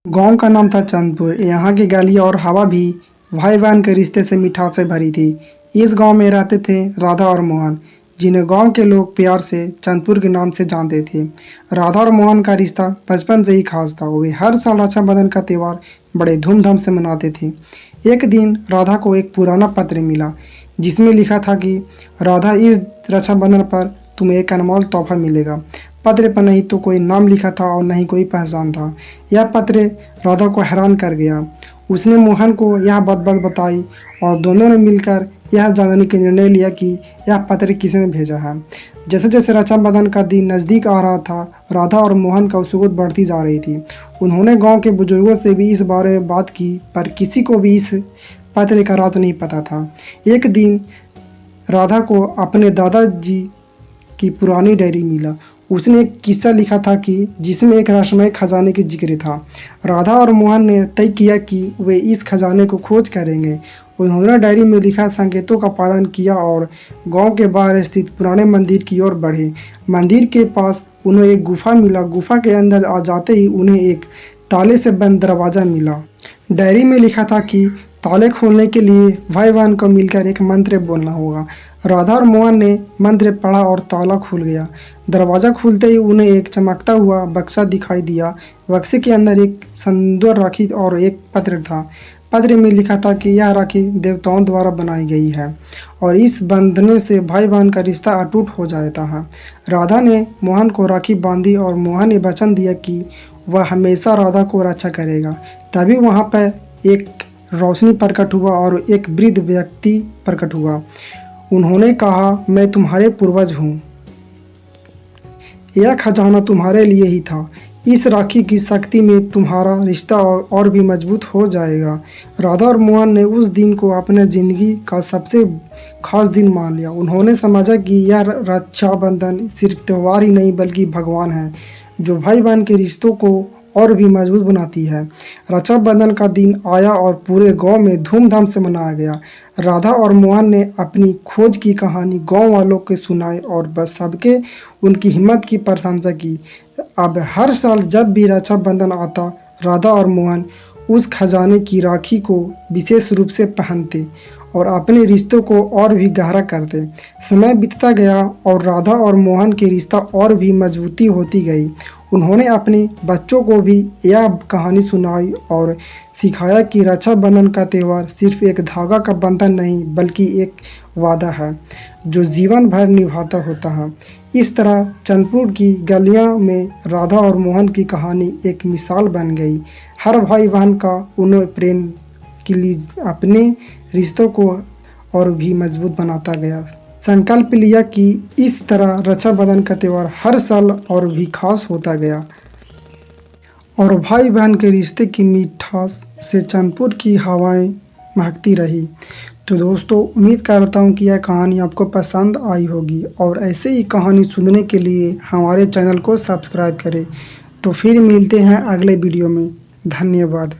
गांव का नाम था चंदपुर। यहाँ की गलियाँ और हवा भी भाई बहन के रिश्ते से मिठास से भरी थी। इस गांव में रहते थे राधा और मोहन, जिन्हें गांव के लोग प्यार से चंदपुर के नाम से जानते थे। राधा और मोहन का रिश्ता बचपन से ही खास था। वे हर साल रक्षाबंधन का त्यौहार बड़े धूमधाम से मनाते थे। एक दिन राधा को एक पुराना पत्र मिला, जिसमें लिखा था कि राधा, इस रक्षाबंधन पर तुम्हें एक अनमोल तोहफा मिलेगा। पत्र पर नहीं तो कोई नाम लिखा था और नहीं कोई पहचान था। यह पत्र राधा को हैरान कर गया। उसने मोहन को यह बात बताई और दोनों ने मिलकर यह जानने का निर्णय लिया कि यह पत्र किसने भेजा है। जैसे जैसे रक्षाबंधन का दिन नज़दीक आ रहा था, राधा और मोहन का उत्सुकता बढ़ती जा रही थी। उन्होंने गांव के बुजुर्गों से भी इस बारे में बात की, पर किसी को भी इस पत्र का राज नहीं पता था। एक दिन राधा को अपने दादाजी की पुरानी डायरी मिला। उसने एक किस्सा लिखा था कि जिसमें एक रहस्यमय खजाने की जिक्र था। राधा और मोहन ने तय किया कि वे इस खजाने को खोज करेंगे। उन्होंने डायरी में लिखा संकेतों का पालन किया और गांव के बाहर स्थित पुराने मंदिर की ओर बढ़े। मंदिर के पास उन्हें एक गुफा मिला। गुफा के अंदर आ जाते ही उन्हें एक ताले से बंद दरवाज़ा मिला। डायरी में लिखा था कि ताले खोलने के लिए भाई बहन को मिलकर एक मंत्र बोलना होगा। राधा और मोहन ने मंत्र पढ़ा और ताला खुल गया। दरवाज़ा खुलते ही उन्हें एक चमकता हुआ बक्सा दिखाई दिया। बक्से के अंदर एक सुंदर राखी और एक पत्र था। पत्र में लिखा था कि यह राखी देवताओं द्वारा बनाई गई है और इस बंधने से भाई बहन का रिश्ता अटूट हो जाता है। राधा ने मोहन को राखी बांधी और मोहन ने वचन दिया कि वह हमेशा राधा को रक्षा करेगा। तभी वहाँ पर एक रोशनी प्रकट हुआ और एक वृद्ध व्यक्ति प्रकट हुआ। उन्होंने कहा, मैं तुम्हारे पूर्वज हूँ। यह खजाना तुम्हारे लिए ही था। इस राखी की शक्ति में तुम्हारा रिश्ता और भी मजबूत हो जाएगा। राधा और मोहन ने उस दिन को अपने ज़िंदगी का सबसे खास दिन मान लिया। उन्होंने समझा कि यह रक्षाबंधन सिर्फ त्यौहार ही नहीं बल्कि भगवान है, जो भाई बहन के रिश्तों को और भी मजबूत बनाती है। रक्षाबंधन का दिन आया और पूरे गांव में धूमधाम से मनाया गया। राधा और मोहन ने अपनी खोज की कहानी गांव वालों को सुनाई और बस सबके उनकी हिम्मत की प्रशंसा की। अब हर साल जब भी रक्षाबंधन आता, राधा और मोहन उस खजाने की राखी को विशेष रूप से पहनते और अपने रिश्तों को और भी गहरा करते। समय बीतता गया और राधा और मोहन के रिश्ता और भी मजबूती होती गई। उन्होंने अपने बच्चों को भी यह कहानी सुनाई और सिखाया कि रक्षाबंधन का त्यौहार सिर्फ एक धागा का बंधन नहीं बल्कि एक वादा है जो जीवन भर निभाता होता है। इस तरह चंदपुर की गलियां में राधा और मोहन की कहानी एक मिसाल बन गई। हर भाई बहन का उन्हें प्रेम के लिए अपने रिश्तों को और भी मजबूत बनाता गया। संकल्प लिया कि इस तरह रक्षाबंधन का त्यौहार हर साल और भी खास होता गया और भाई बहन के रिश्ते की मिठास से चंदपुर की हवाएं महकती रही। तो दोस्तों, उम्मीद करता हूँ कि यह कहानी आपको पसंद आई होगी और ऐसे ही कहानी सुनने के लिए हमारे चैनल को सब्सक्राइब करें। तो फिर मिलते हैं अगले वीडियो में। धन्यवाद।